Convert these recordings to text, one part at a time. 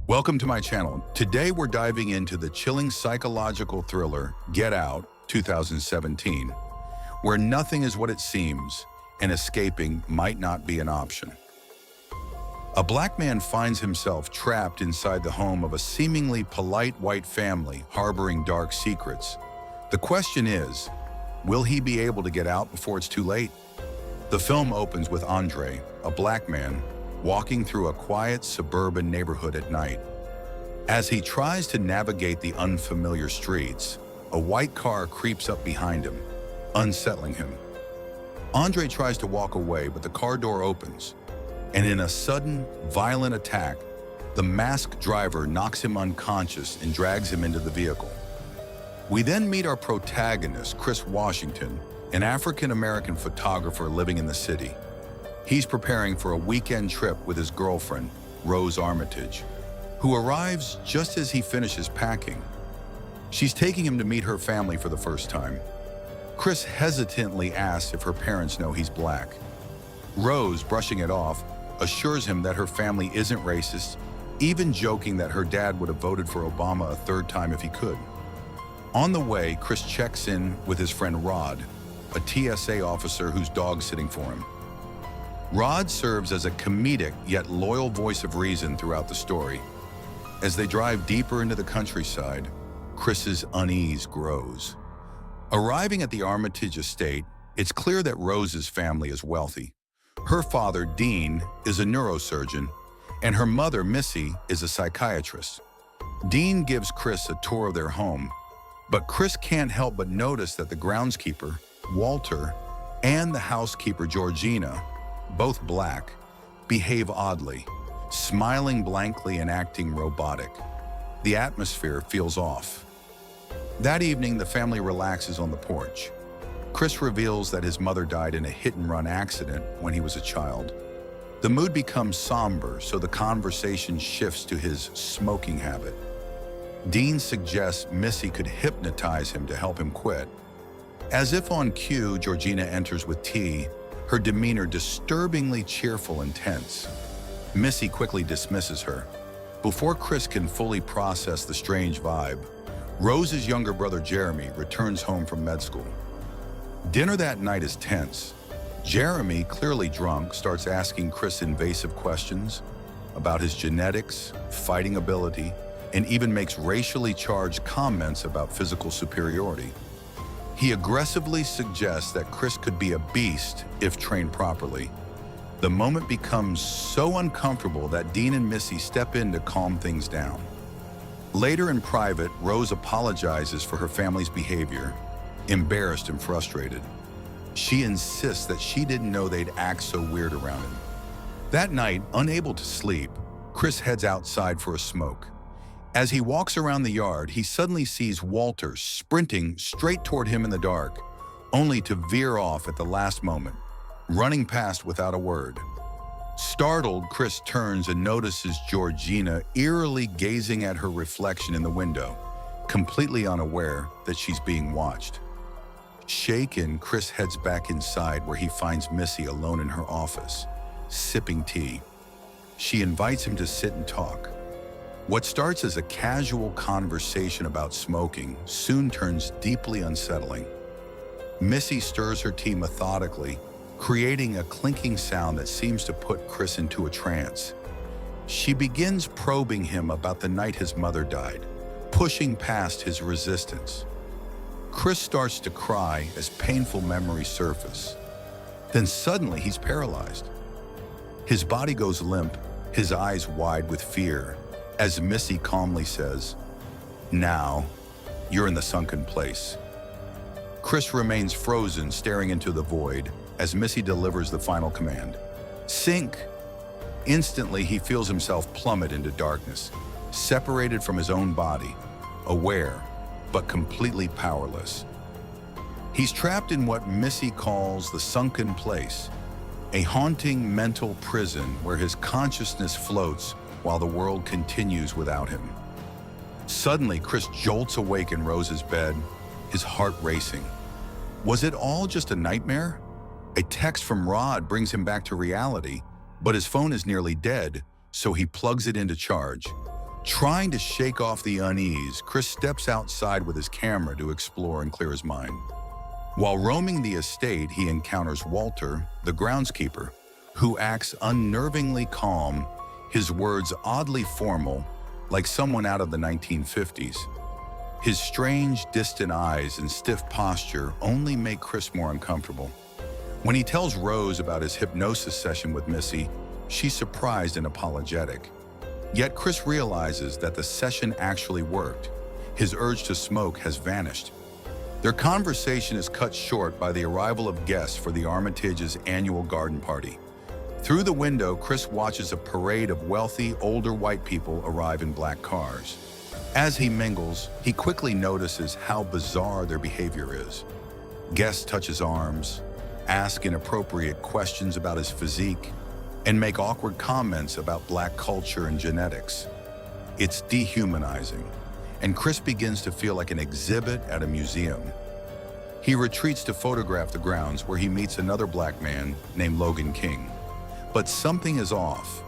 Welcome to my channel. Today we're diving into the chilling psychological thriller Get Out 2017, where nothing is what it seems and escaping might not be an option. A black man finds himself trapped inside the home of a seemingly polite white family harboring dark secrets. The question is, will he be able to get out before it's too late? The film opens with Andre, a black man, walking through a quiet suburban neighborhood at night. As he tries to navigate the unfamiliar streets, a white car creeps up behind him, unsettling him. Andre tries to walk away, but the car door opens, and in a sudden, violent attack, the masked driver knocks him unconscious and drags him into the vehicle. We then meet our protagonist, Chris Washington, an African-American photographer living in the city. He's preparing for a weekend trip with his girlfriend, Rose Armitage, who arrives just as he finishes packing. She's taking him to meet her family for the first time. Chris hesitantly asks if her parents know he's black. Rose, brushing it off, assures him that her family isn't racist, even joking that her dad would have voted for Obama a third time if he could. On the way, Chris checks in with his friend Rod, a TSA officer whose dog's sitting for him. Rod serves as a comedic yet loyal voice of reason throughout the story. As they drive deeper into the countryside, Chris's unease grows. Arriving at the Armitage estate, it's clear that Rose's family is wealthy. Her father, Dean, is a neurosurgeon, and her mother, Missy, is a psychiatrist. Dean gives Chris a tour of their home, but Chris can't help but notice that the groundskeeper, Walter, and the housekeeper, Georgina, both black, behave oddly, smiling blankly and acting robotic. The atmosphere feels off. That evening, the family relaxes on the porch. Chris reveals that his mother died in a hit-and-run accident when he was a child. The mood becomes somber, so the conversation shifts to his smoking habit. Dean suggests Missy could hypnotize him to help him quit. As if on cue, Georgina enters with tea, her demeanor disturbingly cheerful and tense. Missy quickly dismisses her. Before Chris can fully process the strange vibe, Rose's younger brother Jeremy returns home from med school. Dinner that night is tense. Jeremy, clearly drunk, starts asking Chris invasive questions about his genetics, fighting ability, and even makes racially charged comments about physical superiority. He aggressively suggests that Chris could be a beast if trained properly. The moment becomes so uncomfortable that Dean and Missy step in to calm things down. Later in private, Rose apologizes for her family's behavior, embarrassed and frustrated. She insists that she didn't know they'd act so weird around him. That night, unable to sleep, Chris heads outside for a smoke. As he walks around the yard, he suddenly sees Walter sprinting straight toward him in the dark, only to veer off at the last moment, running past without a word. Startled, Chris turns and notices Georgina eerily gazing at her reflection in the window, completely unaware that she's being watched. Shaken, Chris heads back inside where he finds Missy alone in her office, sipping tea. She invites him to sit and talk. What starts as a casual conversation about smoking soon turns deeply unsettling. Missy stirs her tea methodically, creating a clinking sound that seems to put Chris into a trance. She begins probing him about the night his mother died, pushing past his resistance. Chris starts to cry as painful memories surface. Then suddenly he's paralyzed. His body goes limp, his eyes wide with fear, as Missy calmly says, "Now, you're in the sunken place." Chris remains frozen, staring into the void, as Missy delivers the final command, "Sink!" Instantly, he feels himself plummet into darkness, separated from his own body, aware, but completely powerless. He's trapped in what Missy calls the sunken place, a haunting mental prison where his consciousness floats while the world continues without him. Suddenly, Chris jolts awake in Rose's bed, his heart racing. Was it all just a nightmare? A text from Rod brings him back to reality, but his phone is nearly dead, so he plugs it into charge. Trying to shake off the unease, Chris steps outside with his camera to explore and clear his mind. While roaming the estate, he encounters Walter, the groundskeeper, who acts unnervingly calm, his words oddly formal, like someone out of the 1950s. His strange, distant eyes and stiff posture only make Chris more uncomfortable. When he tells Rose about his hypnosis session with Missy, she's surprised and apologetic. Yet Chris realizes that the session actually worked. His urge to smoke has vanished. Their conversation is cut short by the arrival of guests for the Armitage's annual garden party. Through the window, Chris watches a parade of wealthy, older white people arrive in black cars. As he mingles, he quickly notices how bizarre their behavior is. Guests touch his arms, ask inappropriate questions about his physique, and make awkward comments about black culture and genetics. It's dehumanizing, and Chris begins to feel like an exhibit at a museum. He retreats to photograph the grounds where he meets another black man named Logan King. But something is off.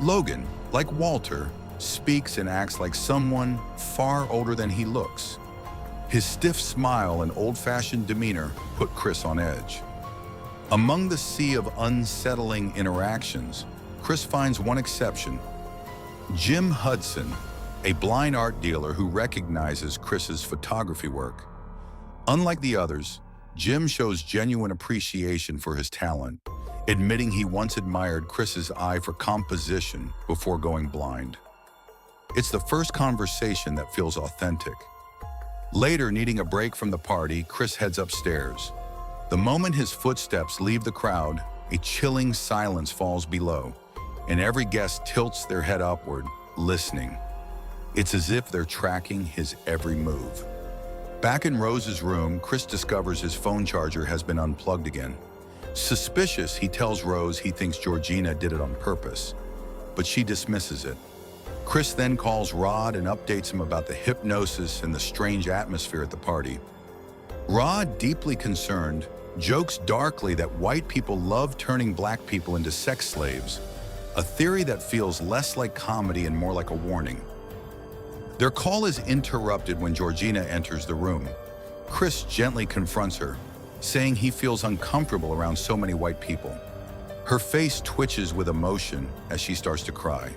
Logan, like Walter, speaks and acts like someone far older than he looks. His stiff smile and old-fashioned demeanor put Chris on edge. Among the sea of unsettling interactions, Chris finds one exception: Jim Hudson, a blind art dealer who recognizes Chris's photography work. Unlike the others, Jim shows genuine appreciation for his talent, admitting he once admired Chris's eye for composition before going blind. It's the first conversation that feels authentic. Later, needing a break from the party, Chris heads upstairs. The moment his footsteps leave the crowd, a chilling silence falls below, and every guest tilts their head upward, listening. It's as if they're tracking his every move. Back in Rose's room, Chris discovers his phone charger has been unplugged again. Suspicious, he tells Rose he thinks Georgina did it on purpose, but she dismisses it. Chris then calls Rod and updates him about the hypnosis and the strange atmosphere at the party. Rod, deeply concerned, jokes darkly that white people love turning black people into sex slaves, a theory that feels less like comedy and more like a warning. Their call is interrupted when Georgina enters the room. Chris gently confronts her, saying he feels uncomfortable around so many white people. Her face twitches with emotion as she starts to cry.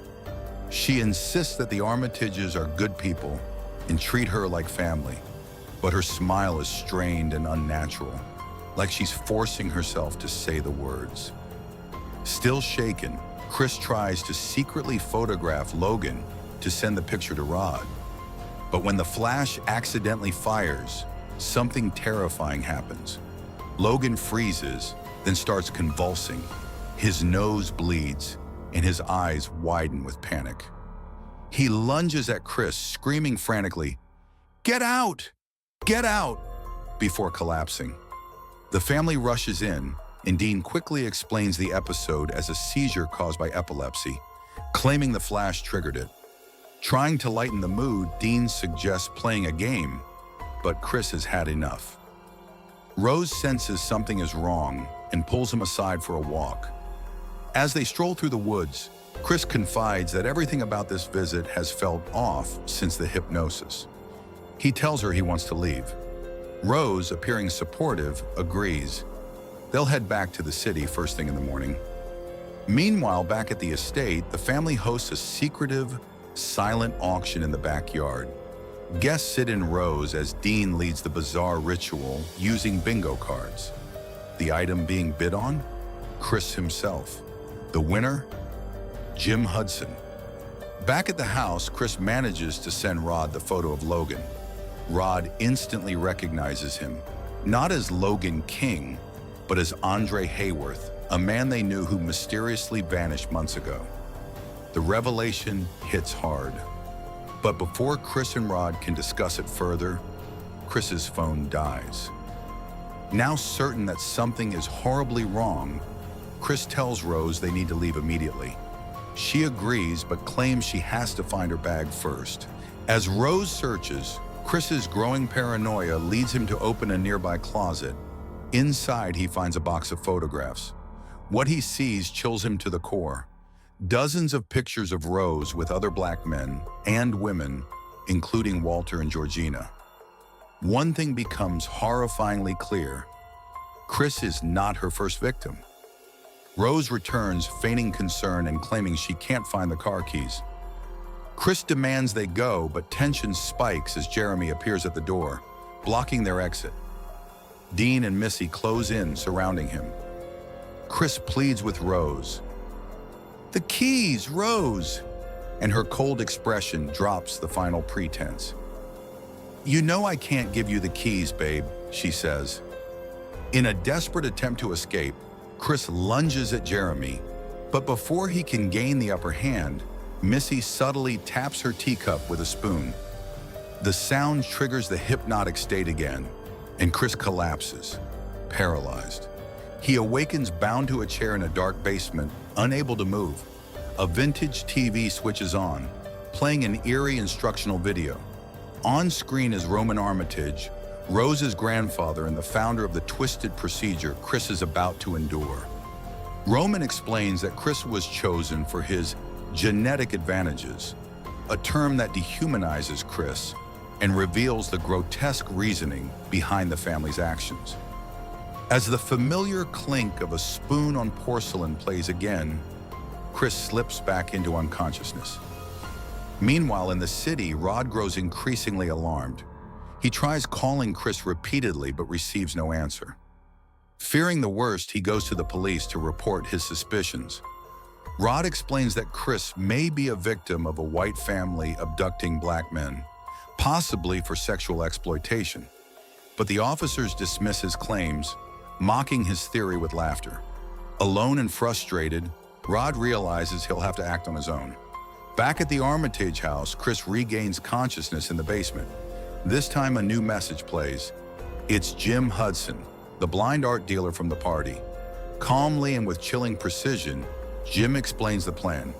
She insists that the Armitages are good people and treat her like family, but her smile is strained and unnatural, like she's forcing herself to say the words. Still shaken, Chris tries to secretly photograph Logan to send the picture to Rod. But when the flash accidentally fires, something terrifying happens. Logan freezes, then starts convulsing. His nose bleeds, and his eyes widen with panic. He lunges at Chris, screaming frantically, "Get out! Get out!" before collapsing. The family rushes in, and Dean quickly explains the episode as a seizure caused by epilepsy, claiming the flash triggered it. Trying to lighten the mood, Dean suggests playing a game, but Chris has had enough. Rose senses something is wrong and pulls him aside for a walk. As they stroll through the woods, Chris confides that everything about this visit has felt off since the hypnosis. He tells her he wants to leave. Rose, appearing supportive, agrees. They'll head back to the city first thing in the morning. Meanwhile, back at the estate, the family hosts a secretive, silent auction in the backyard. Guests sit in rows as Dean leads the bizarre ritual using bingo cards. The item being bid on? Chris himself. The winner? Jim Hudson. Back at the house, Chris manages to send Rod the photo of Logan. Rod instantly recognizes him, not as Logan King, but as Andre Hayworth, a man they knew who mysteriously vanished months ago. The revelation hits hard. But before Chris and Rod can discuss it further, Chris's phone dies. Now certain that something is horribly wrong, Chris tells Rose they need to leave immediately. She agrees, but claims she has to find her bag first. As Rose searches, Chris's growing paranoia leads him to open a nearby closet. Inside, he finds a box of photographs. What he sees chills him to the core. Dozens of pictures of Rose with other black men and women, including Walter and Georgina. One thing becomes horrifyingly clear. Chris is not her first victim. Rose returns, feigning concern and claiming she can't find the car keys. Chris demands they go, but tension spikes as Jeremy appears at the door, blocking their exit. Dean and Missy close in, surrounding him. Chris pleads with Rose. "The keys, Rose!" And her cold expression drops the final pretense. "You know I can't give you the keys, babe," she says. In a desperate attempt to escape, Chris lunges at Jeremy, but before he can gain the upper hand, Missy subtly taps her teacup with a spoon. The sound triggers the hypnotic state again, and Chris collapses, paralyzed. He awakens bound to a chair in a dark basement, unable to move. A vintage TV switches on, playing an eerie instructional video. On screen is Roman Armitage, Rose's grandfather and the founder of the twisted procedure Chris is about to endure. Roman explains that Chris was chosen for his genetic advantages, a term that dehumanizes Chris and reveals the grotesque reasoning behind the family's actions. As the familiar clink of a spoon on porcelain plays again, Chris slips back into unconsciousness. Meanwhile, in the city, Rod grows increasingly alarmed. He tries calling Chris repeatedly but receives no answer. Fearing the worst, he goes to the police to report his suspicions. Rod explains that Chris may be a victim of a white family abducting black men, possibly for sexual exploitation. But the officers dismiss his claims, mocking his theory with laughter. Alone and frustrated, Rod realizes he'll have to act on his own. Back at the Armitage house, Chris regains consciousness in the basement. This time a new message plays. It's Jim Hudson, the blind art dealer from the party. Calmly and with chilling precision, Jim explains the plan.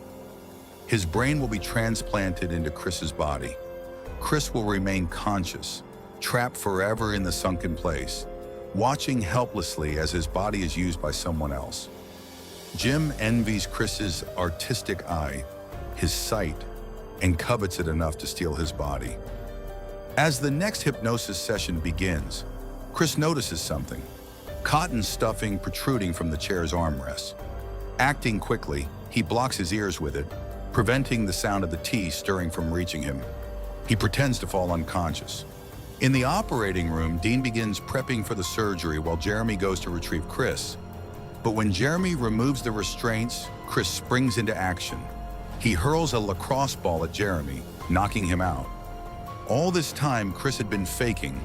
His brain will be transplanted into Chris's body. Chris will remain conscious, trapped forever in the sunken place, watching helplessly as his body is used by someone else. Jim envies Chris's artistic eye, his sight, and covets it enough to steal his body. As the next hypnosis session begins, Chris notices something: cotton stuffing protruding from the chair's armrest. Acting quickly, he blocks his ears with it, preventing the sound of the tea stirring from reaching him. He pretends to fall unconscious. In the operating room, Dean begins prepping for the surgery while Jeremy goes to retrieve Chris. But when Jeremy removes the restraints, Chris springs into action. He hurls a lacrosse ball at Jeremy, knocking him out. All this time, Chris had been faking,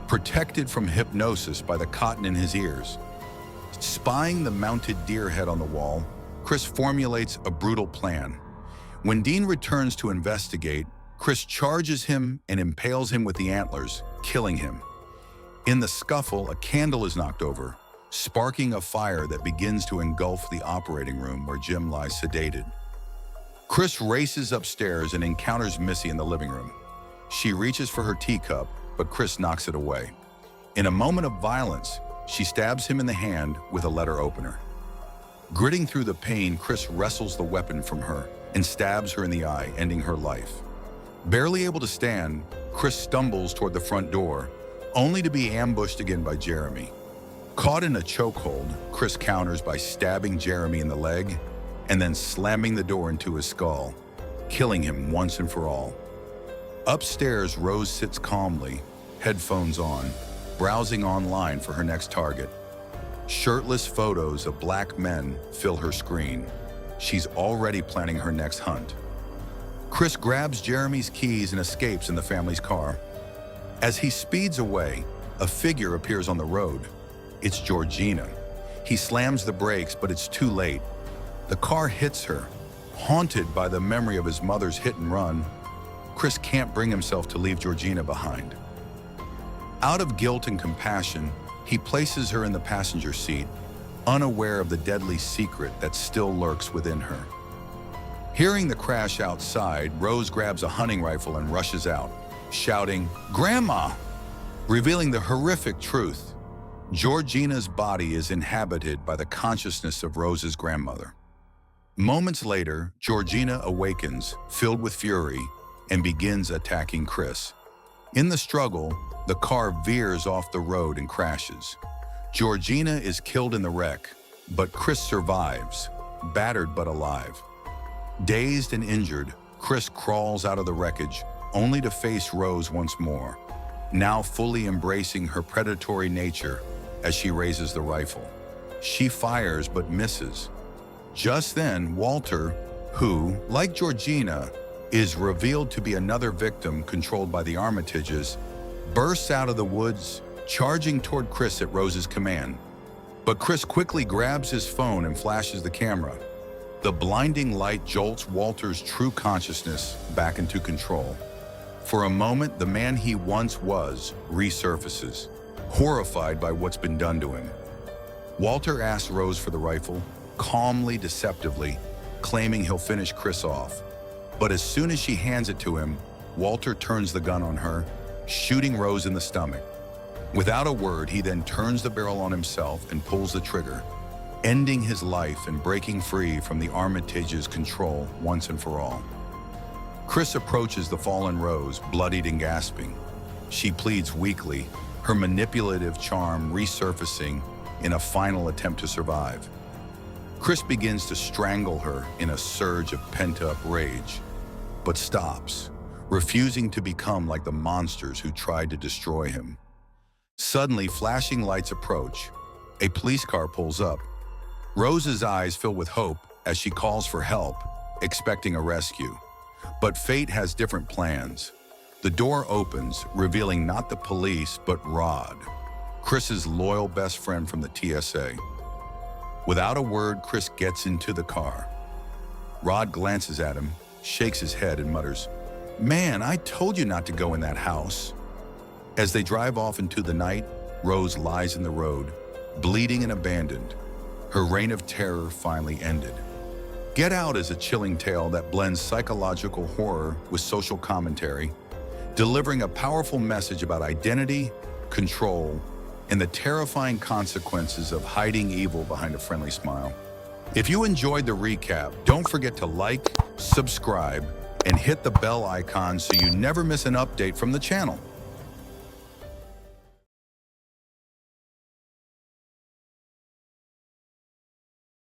protected from hypnosis by the cotton in his ears. Spying the mounted deer head on the wall, Chris formulates a brutal plan. When Dean returns to investigate, Chris charges him and impales him with the antlers, killing him. In the scuffle, a candle is knocked over, sparking a fire that begins to engulf the operating room where Jim lies sedated. Chris races upstairs and encounters Missy in the living room. She reaches for her teacup, but Chris knocks it away. In a moment of violence, she stabs him in the hand with a letter opener. Gritting through the pain, Chris wrestles the weapon from her and stabs her in the eye, ending her life. Barely able to stand, Chris stumbles toward the front door, only to be ambushed again by Jeremy. Caught in a chokehold, Chris counters by stabbing Jeremy in the leg and then slamming the door into his skull, killing him once and for all. Upstairs, Rose sits calmly, headphones on, browsing online for her next target. Shirtless photos of black men fill her screen. She's already planning her next hunt. Chris grabs Jeremy's keys and escapes in the family's car. As he speeds away, a figure appears on the road. It's Georgina. He slams the brakes, but it's too late. The car hits her. Haunted by the memory of his mother's hit and run, Chris can't bring himself to leave Georgina behind. Out of guilt and compassion, he places her in the passenger seat, unaware of the deadly secret that still lurks within her. Hearing the crash outside, Rose grabs a hunting rifle and rushes out, shouting, "Grandma!" revealing the horrific truth. Georgina's body is inhabited by the consciousness of Rose's grandmother. Moments later, Georgina awakens, filled with fury, and begins attacking Chris. In the struggle, the car veers off the road and crashes. Georgina is killed in the wreck, but Chris survives, battered but alive. Dazed and injured, Chris crawls out of the wreckage, only to face Rose once more, now fully embracing her predatory nature as she raises the rifle. She fires but misses. Just then, Walter, who, like Georgina, is revealed to be another victim controlled by the Armitages, bursts out of the woods, charging toward Chris at Rose's command. But Chris quickly grabs his phone and flashes the camera. The blinding light jolts Walter's true consciousness back into control. For a moment, the man he once was resurfaces, horrified by what's been done to him. Walter asks Rose for the rifle, calmly, deceptively, claiming he'll finish Chris off. But as soon as she hands it to him, Walter turns the gun on her, shooting Rose in the stomach. Without a word, he then turns the barrel on himself and pulls the trigger, ending his life and breaking free from the Armitage's control once and for all. Chris approaches the fallen Rose, bloodied and gasping. She pleads weakly, her manipulative charm resurfacing in a final attempt to survive. Chris begins to strangle her in a surge of pent-up rage, but stops, refusing to become like the monsters who tried to destroy him. Suddenly, flashing lights approach. A police car pulls up. Rose's eyes fill with hope as she calls for help, expecting a rescue. But fate has different plans. The door opens, revealing not the police, but Rod, Chris's loyal best friend from the TSA. Without a word, Chris gets into the car. Rod glances at him, shakes his head, and mutters, "Man, I told you not to go in that house." As they drive off into the night, Rose lies in the road, bleeding and abandoned. Her reign of terror finally ended. Get Out is a chilling tale that blends psychological horror with social commentary, delivering a powerful message about identity, control, and the terrifying consequences of hiding evil behind a friendly smile. If you enjoyed the recap, don't forget to like, subscribe, and hit the bell icon so you never miss an update from the channel.